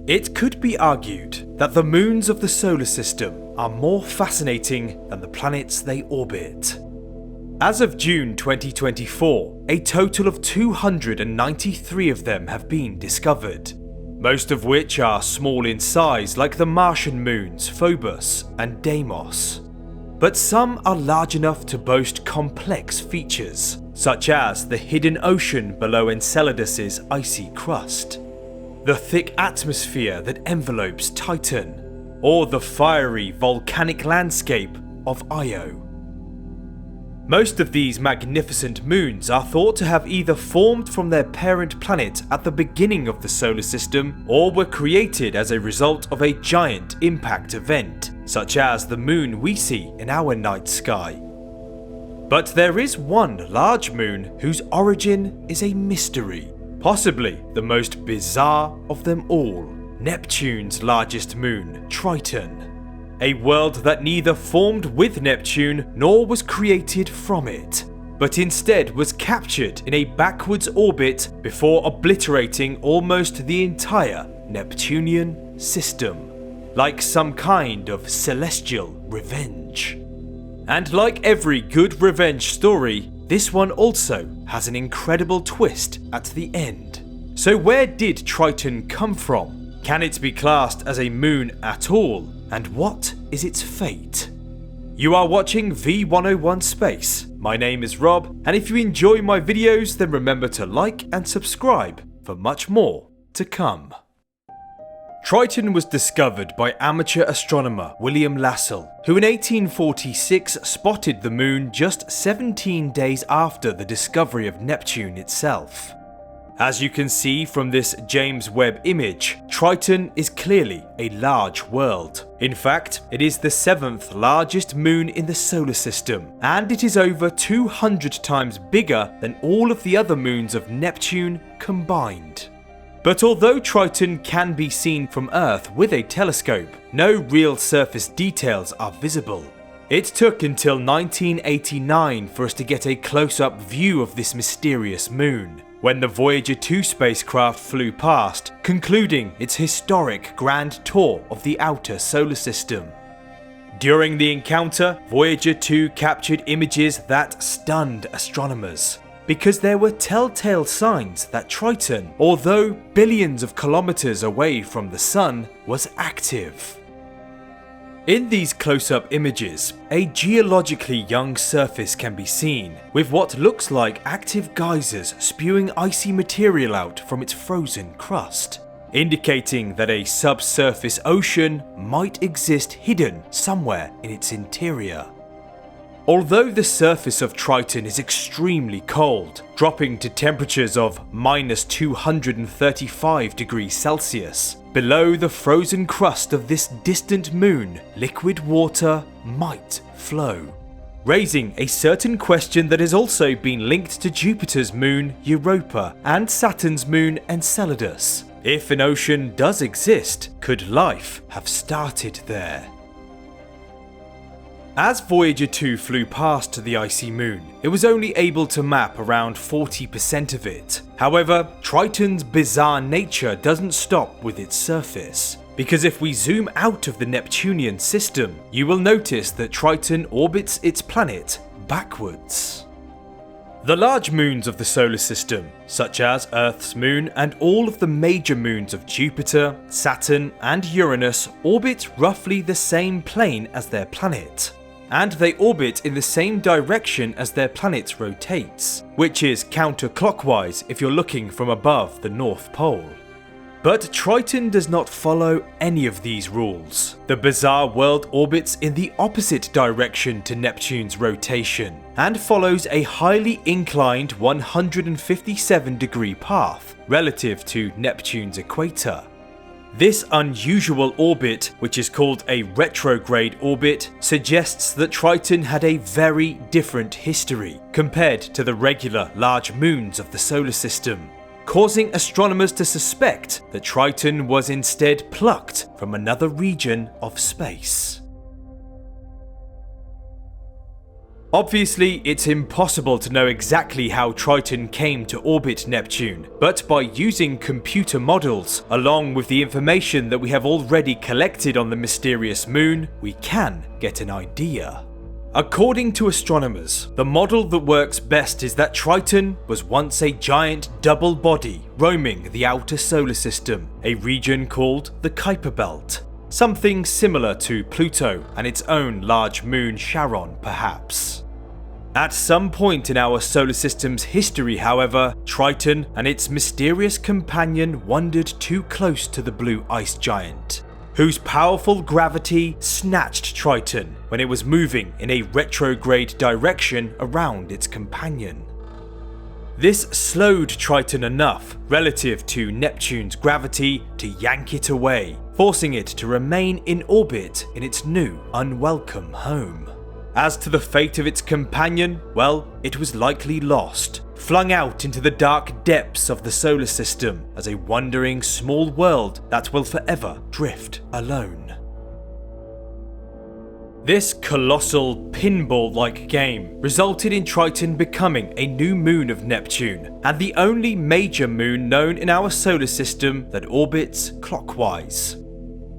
It could be argued that the moons of the solar system are more fascinating than the planets they orbit. As of June 2024, a total of 293 of them have been discovered, most of which are small in size like the Martian moons Phobos and Deimos. But some are large enough to boast complex features, such as the hidden ocean below Enceladus's icy crust, the thick atmosphere that envelopes Titan, or the fiery volcanic landscape of Io. Most of these magnificent moons are thought to have either formed from their parent planet at the beginning of the solar system or were created as a result of a giant impact event, such as the moon we see in our night sky. But there is one large moon whose origin is a mystery, possibly the most bizarre of them all, Neptune's largest moon, Triton. A world that neither formed with Neptune nor was created from it, but instead was captured in a backwards orbit before obliterating almost the entire Neptunian system, like some kind of celestial revenge. And like every good revenge story, this one also has an incredible twist at the end. So where did Triton come from? Can it be classed as a moon at all? And what is its fate? You are watching V101 Space. My name is Rob, and if you enjoy my videos, then remember to like and subscribe for much more to come. Triton was discovered by amateur astronomer William Lassell, who in 1846 spotted the moon just 17 days after the discovery of Neptune itself. As you can see from this James Webb image, Triton is clearly a large world. In fact, it is the 7th largest moon in the solar system, and it is over 200 times bigger than all of the other moons of Neptune combined. But although Triton can be seen from Earth with a telescope, no real surface details are visible. It took until 1989 for us to get a close-up view of this mysterious moon, when the Voyager 2 spacecraft flew past, concluding its historic grand tour of the outer solar system. During the encounter, Voyager 2 captured images that stunned astronomers, because there were telltale signs that Triton, although billions of kilometers away from the Sun, was active. In these close-up images, a geologically young surface can be seen, with what looks like active geysers spewing icy material out from its frozen crust, indicating that a subsurface ocean might exist hidden somewhere in its interior. Although the surface of Triton is extremely cold, dropping to temperatures of -235 degrees Celsius, below the frozen crust of this distant moon, liquid water might flow, raising a certain question that has also been linked to Jupiter's moon Europa and Saturn's moon Enceladus. If an ocean does exist, could life have started there? As Voyager 2 flew past the icy moon, it was only able to map around 40% of it. However, Triton's bizarre nature doesn't stop with its surface, because if we zoom out of the Neptunian system, you will notice that Triton orbits its planet backwards. The large moons of the solar system, such as Earth's moon and all of the major moons of Jupiter, Saturn and Uranus, orbit roughly the same plane as their planet. And they orbit in the same direction as their planet rotates, which is counterclockwise if you're looking from above the North Pole. But Triton does not follow any of these rules. The bizarre world orbits in the opposite direction to Neptune's rotation, and follows a highly inclined 157-degree path relative to Neptune's equator. This unusual orbit, which is called a retrograde orbit, suggests that Triton had a very different history compared to the regular large moons of the solar system, causing astronomers to suspect that Triton was instead plucked from another region of space. Obviously, it's impossible to know exactly how Triton came to orbit Neptune, but by using computer models, along with the information that we have already collected on the mysterious moon, we can get an idea. According to astronomers, the model that works best is that Triton was once a giant double body roaming the outer solar system, a region called the Kuiper Belt. Something similar to Pluto and its own large moon Charon, perhaps. At some point in our solar system's history, however, Triton and its mysterious companion wandered too close to the blue ice giant, whose powerful gravity snatched Triton when it was moving in a retrograde direction around its companion. This slowed Triton enough relative to Neptune's gravity to yank it away, forcing it to remain in orbit in its new unwelcome home. As to the fate of its companion, well, it was likely lost, flung out into the dark depths of the solar system as a wandering small world that will forever drift alone. This colossal pinball-like game resulted in Triton becoming a new moon of Neptune, and the only major moon known in our solar system that orbits clockwise.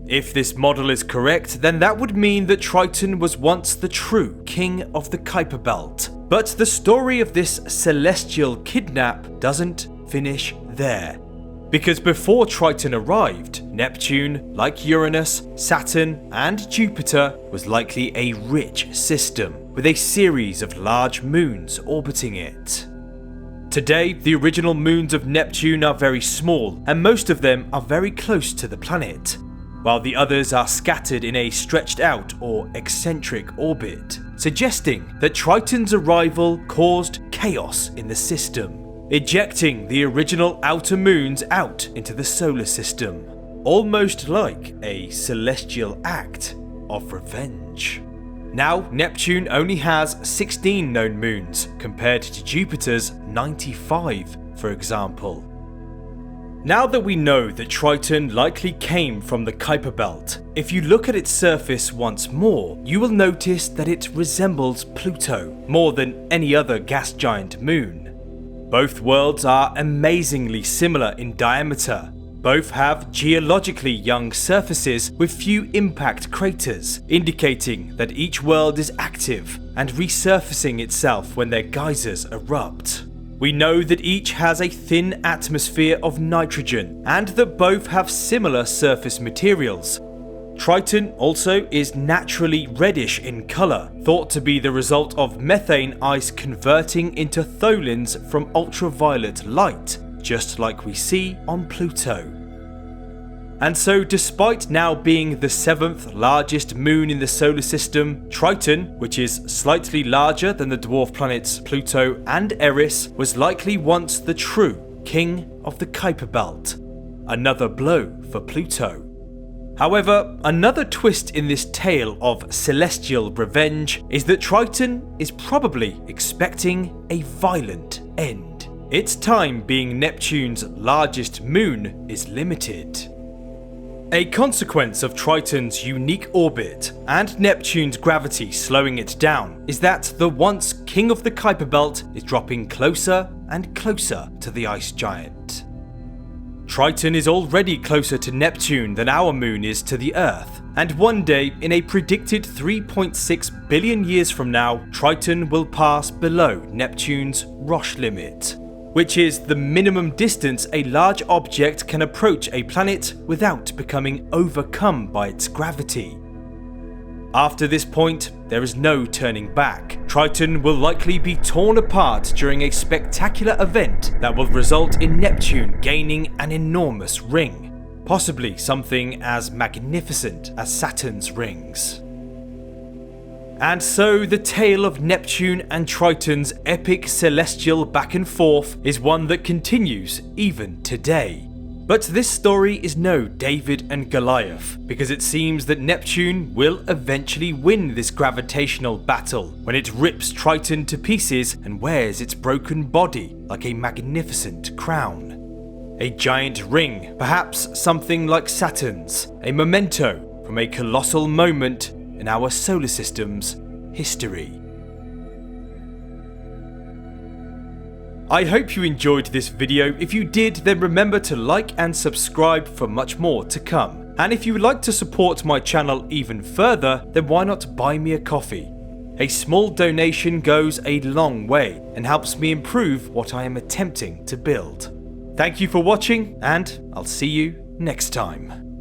If this model is correct, then that would mean that Triton was once the true king of the Kuiper Belt. But the story of this celestial kidnap doesn't finish there. Because before Triton arrived, Neptune, like Uranus, Saturn, and Jupiter, was likely a rich system, with a series of large moons orbiting it. Today, the original moons of Neptune are very small, and most of them are very close to the planet, while the others are scattered in a stretched out or eccentric orbit, suggesting that Triton's arrival caused chaos in the system, ejecting the original outer moons out into the solar system, almost like a celestial act of revenge. Now, Neptune only has 16 known moons, compared to Jupiter's 95, for example. Now that we know that Triton likely came from the Kuiper Belt, if you look at its surface once more, you will notice that it resembles Pluto more than any other gas giant moon. Both worlds are amazingly similar in diameter. Both have geologically young surfaces with few impact craters, indicating that each world is active and resurfacing itself when their geysers erupt. We know that each has a thin atmosphere of nitrogen, and that both have similar surface materials. Triton also is naturally reddish in colour, thought to be the result of methane ice converting into tholins from ultraviolet light, just like we see on Pluto. And so, despite now being the 7th largest moon in the solar system, Triton, which is slightly larger than the dwarf planets Pluto and Eris, was likely once the true king of the Kuiper Belt. Another blow for Pluto. However, another twist in this tale of celestial revenge is that Triton is probably expecting a violent end. Its time being Neptune's largest moon is limited. A consequence of Triton's unique orbit and Neptune's gravity slowing it down is that the once king of the Kuiper Belt is dropping closer and closer to the ice giant. Triton is already closer to Neptune than our moon is to the Earth, and one day, in a predicted 3.6 billion years from now, Triton will pass below Neptune's Roche limit, which is the minimum distance a large object can approach a planet without becoming overcome by its gravity. After this point, there is no turning back. Triton will likely be torn apart during a spectacular event that will result in Neptune gaining an enormous ring, possibly something as magnificent as Saturn's rings. And so the tale of Neptune and Triton's epic celestial back and forth is one that continues even today. But this story is no David and Goliath, because it seems that Neptune will eventually win this gravitational battle when it rips Triton to pieces and wears its broken body like a magnificent crown. A giant ring, perhaps something like Saturn's, a memento from a colossal moment in our solar system's history. I hope you enjoyed this video. If you did, then remember to like and subscribe for much more to come. And if you would like to support my channel even further, then why not buy me a coffee? A small donation goes a long way and helps me improve what I am attempting to build. Thank you for watching, and I'll see you next time.